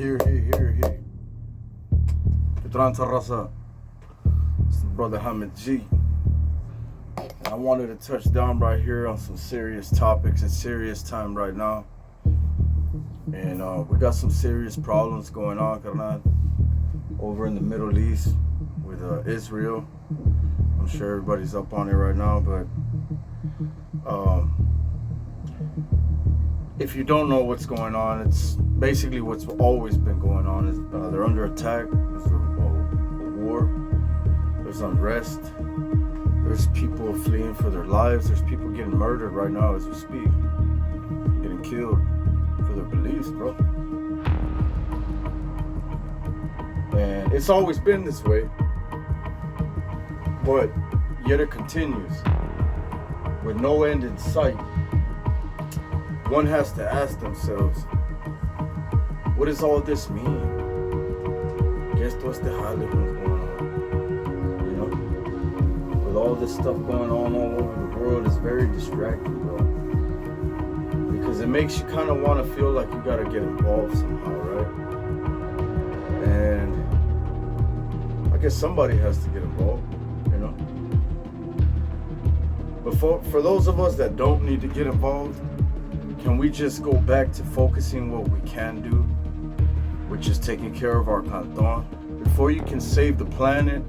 Here. ¿Qué tranza, raza? It's the brother Hamid G. And I wanted to touch down right here on some serious topics. It's serious time right now. And we got some serious problems going on, carnal, over in the Middle East with Israel. I'm sure everybody's up on it right now, but if you don't know what's going on, it's basically what's always been going on. Is they're under attack. There's a war. There's unrest. There's people fleeing for their lives. There's people getting murdered right now as we speak, getting killed for their beliefs, bro. And it's always been this way, but yet it continues with no end in sight. One has to ask themselves, what does all this mean? Guess what's the holiday going on? You know? With all this stuff going on all over the world, it's very distracting, bro. Because it makes you kind of want to feel like you got to get involved somehow, right? And I guess somebody has to get involved, you know? But for those of us that don't need to get involved, can we just go back to focusing what we can do, which is taking care of our canton? Before you can save the planet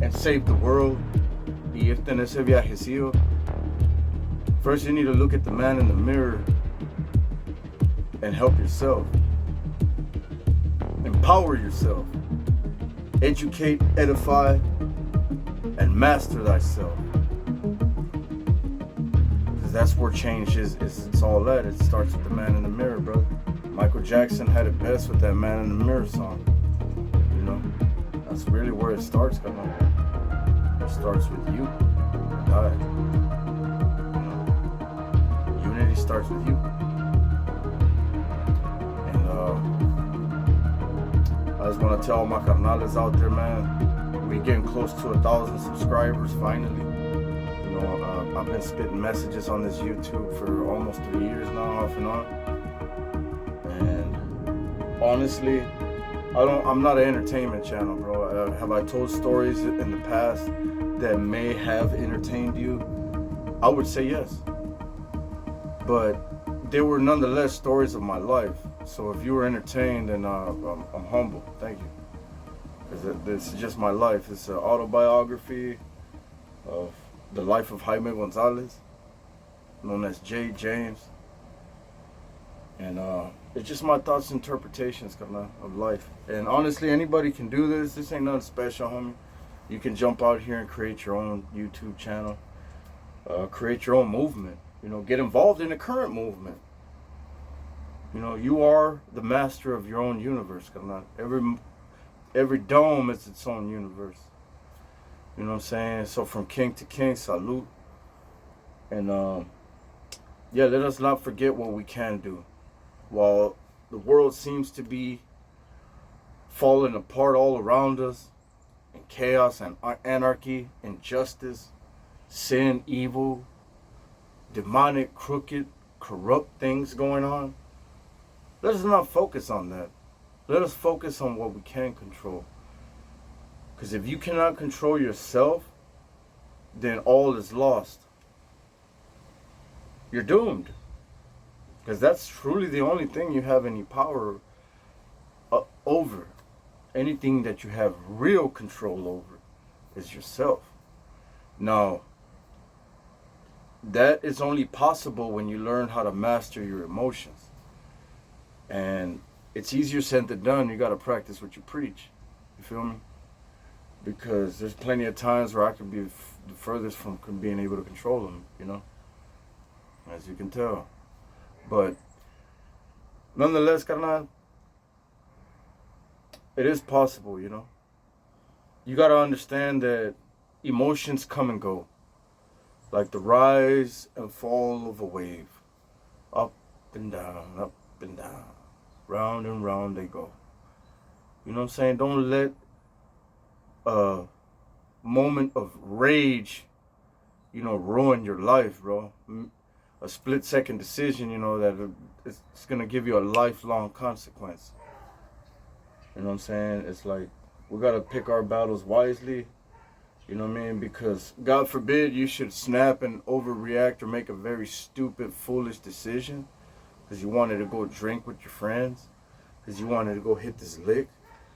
and save the world, first you need to look at the man in the mirror and help yourself. Empower yourself. Educate, edify, and master thyself. That's where change is it's all at. It starts with the man in the mirror, brother. Michael Jackson had it best with that man in the mirror song. You know, that's really where it starts, come on. It starts with you and I. You know, unity starts with you. And I just want to tell all my carnales out there, man, we getting close to 1,000 subscribers finally. I've been spitting messages on this YouTube for almost 3 years now, off and on. And honestly, I'm not an entertainment channel, bro. Have I told stories in the past that may have entertained you? I would say yes. But they were nonetheless stories of my life. So if you were entertained, then I'm humble. Thank you. Because this is just my life. It's an autobiography of the life of Jaime Gonzalez, known as J. James. And it's just my thoughts and interpretations of life. And honestly, anybody can do this. This ain't nothing special, homie. You can jump out here and create your own YouTube channel. Create your own movement. You know, get involved in the current movement. You know, you are the master of your own universe. Every dome is its own universe. You know what I'm saying? So from king to king, salute. And yeah, let us not forget what we can do. While the world seems to be falling apart all around us, in chaos and anarchy, injustice, sin, evil, demonic, crooked, corrupt things going on, let us not focus on that. Let us focus on what we can control. Because if you cannot control yourself, then all is lost. You're doomed. Because that's truly the only thing you have any power over. Anything that you have real control over is yourself. Now, that is only possible when you learn how to master your emotions. And it's easier said than done. You got to practice what you preach. You feel me? Because there's plenty of times where I could be the furthest from being able to control them, you know, as you can tell. But nonetheless, carnal, it is possible, you know. You got to understand that emotions come and go, like the rise and fall of a wave. Up and down, round and round they go. You know what I'm saying? Don't let a moment of rage, you know, ruin your life, bro. A split-second decision, you know, that it's going to give you a lifelong consequence. You know what I'm saying? It's like we gotta pick our battles wisely. You know what I mean? Because God forbid you should snap and overreact or make a very stupid, foolish decision because you wanted to go drink with your friends, because you wanted to go hit this lick,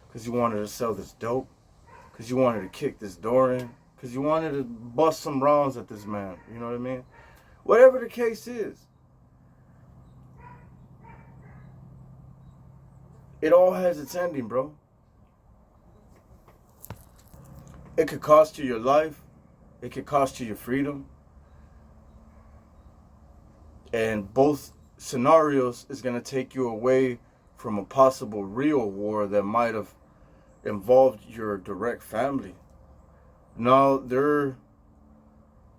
because you wanted to sell this dope, because you wanted to kick this door in, because you wanted to bust some rounds at this man. You know what I mean? Whatever the case is, it all has its ending, bro. It could cost you your life. It could cost you your freedom. And both scenarios is going to take you away from a possible real war that might have involved your direct family. Now they're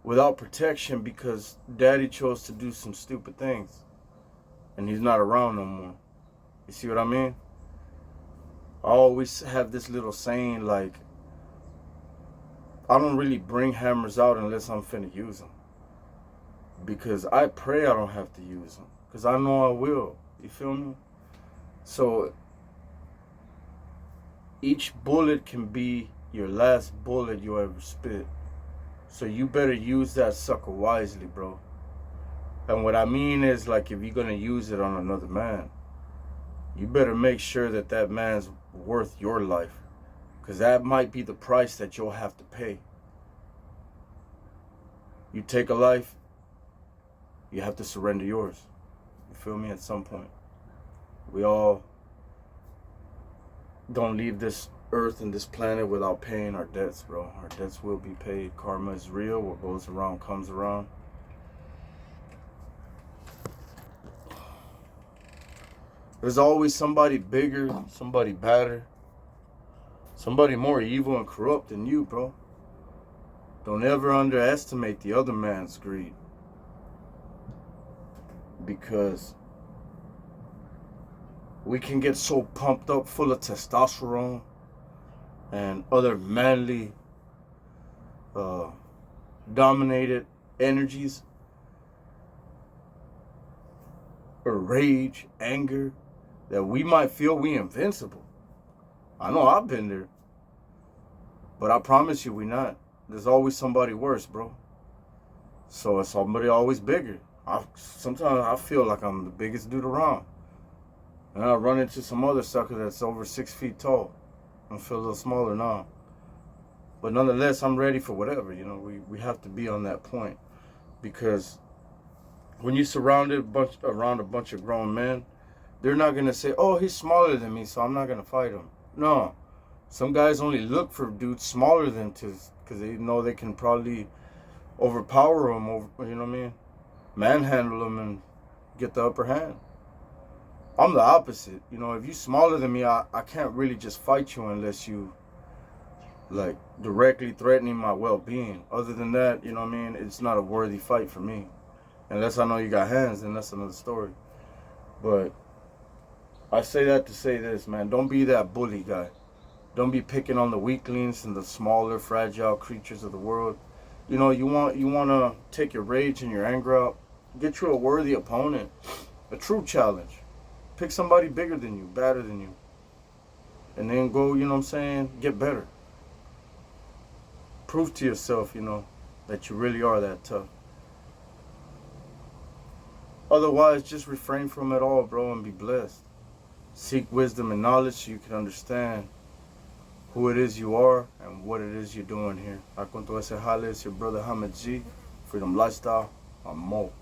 without protection because daddy chose to do some stupid things. And he's not around no more. You see what I mean? I always have this little saying like, I don't really bring hammers out unless I'm finna use them. Because I pray I don't have to use them. Because I know I will. You feel me? So each bullet can be your last bullet you ever spit. So you better use that sucker wisely, bro. And what I mean is, like, if you're going to use it on another man, you better make sure that that man's worth your life. Because that might be the price that you'll have to pay. You take a life, you have to surrender yours. You feel me? At some point. We all don't leave this earth and this planet without paying our debts, bro. Our debts will be paid. Karma is real. What goes around comes around. There's always somebody bigger, somebody badder, somebody more evil and corrupt than you, bro. Don't ever underestimate the other man's greed. Because we can get so pumped up full of testosterone and other manly dominated energies or rage, anger, that we might feel we invincible. I know I've been there. But I promise you we not. There's always somebody worse, bro. So it's somebody always bigger. Sometimes I feel like I'm the biggest dude around. And I run into some other sucker that's over 6 feet tall. I feel a little smaller now. But nonetheless, I'm ready for whatever. You know, we have to be on that point. Because when you're surrounded around a bunch of grown men, they're not going to say, oh, he's smaller than me, so I'm not going to fight him. No. Some guys only look for dudes smaller than because they know they can probably overpower them, you know what I mean? Manhandle them and get the upper hand. I'm the opposite. You know, if you're smaller than me, I can't really just fight you unless you, like, directly threatening my well-being. Other than that, you know what I mean, it's not a worthy fight for me. Unless I know you got hands, then that's another story. But I say that to say this, man. Don't be that bully guy. Don't be picking on the weaklings and the smaller, fragile creatures of the world. You know, you want to take your rage and your anger out. Get you a worthy opponent. A true challenge. Pick somebody bigger than you, badder than you. And then go, you know what I'm saying, get better. Prove to yourself, you know, that you really are that tough. Otherwise, just refrain from it all, bro, and be blessed. Seek wisdom and knowledge so you can understand who it is you are and what it is you're doing here. Con todo ese jale, it's your brother Hamid G, Freedom Lifestyle. I'm Mo.